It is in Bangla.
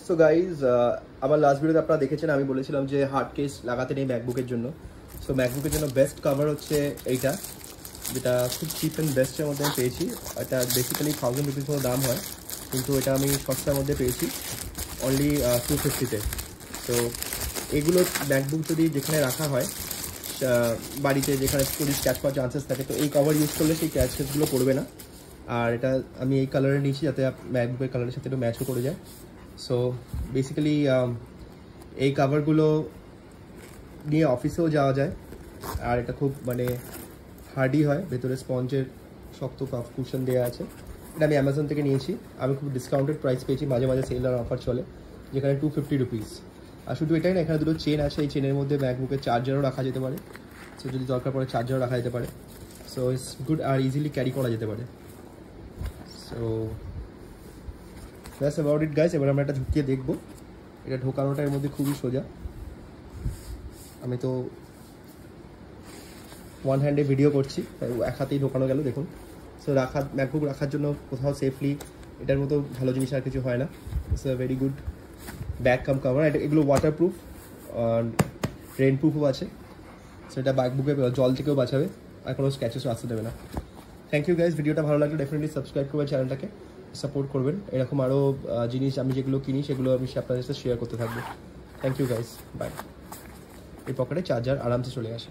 সো গাইজ আমার লাস্ট ভিডিওতে আপনারা দেখেছেন আমি বলেছিলাম যে হার্ড কেস লাগাতে নেই ম্যাকবুকের জন্য। সো ম্যাকবুকের জন্য বেস্ট কভার হচ্ছে এইটা, যেটা খুব চিপ অ্যান্ড বেস্টের মধ্যে আমি পেয়েছি। এটা বেসিক্যালি 1000 রুপিস মতো দাম হয়, কিন্তু এটা আমি সস্তার মধ্যে পেয়েছি অনলি 250-তে। তো এগুলো ম্যাকবুক যদি যেখানে রাখা হয় বাড়িতে, যেখানে যদি স্ক্র্যাচ করার চান্সেস থাকে, তো এই কভার ইউজ করলে সেই স্ক্র্যাচেসগুলো পড়বে না। আর এটা আমি এই কালারে নিয়েছি যাতে ম্যাকবুকের কালারের সাথে একটু ম্যাচও করে যায়। সো বেসিক্যালি এই কাভারগুলো নিয়ে অফিসেও যাওয়া যায়, আর এটা খুব মানে হার্ডি হয়, ভেতরে স্পঞ্জের শক্ত কুশন দেওয়া আছে। এটা আমি অ্যামাজন থেকে নিয়েছি, আমি খুব ডিসকাউন্টেড প্রাইস পেয়েছি, মাঝে মাঝে সেল আর অফার চলে যেখানে 250 রুপিস। আর শুধু এটাই না, এখানে দুটো চেন আছে, এই চেনের মধ্যে ম্যাকবুকের চার্জারও রাখা যেতে পারে। সো যদি দরকার পড়ে চার্জারও রাখা যেতে পারে। সো ইটস গুড, আর ইজিলি ক্যারি করা যেতে পারে। So that's about it guys. এবার আমরা এটা ঢুকিয়ে দেখবো। এটা ঢোকানোটা এর মধ্যে খুবই সোজা। আমি তো ওয়ান হ্যান্ডে ভিডিও করছি, এক হাতেই ঢোকানো গেল দেখুন। সো ম্যাকবুক রাখার জন্য কোথাও সেফলি এটার মতো ভালো জিনিস আর কিছু হয় না। It's a very good back cum cover. এগুলো ওয়াটারপ্রুফ, রেন প্রুফও আছে। সো এটা ম্যাকবুকে জল থেকেও বাঁচাবে, আর কোনো স্ক্র্যাচেসও আসতে দেবে না। Thank you guys. ভিডিওটা ভালো লাগলে ডেফিনেটলি সাবস্ক্রাইব করবেন, চ্যানেলটাকে সাপোর্ট করবেন। এরকম আরও জিনিস আমি যেগুলো কিনি সেগুলো আমি আপনাদের সাথে শেয়ার করতে থাকবো। Thank you guys, bye. এই পকেটে চার্জার আরামসে চলে আসে।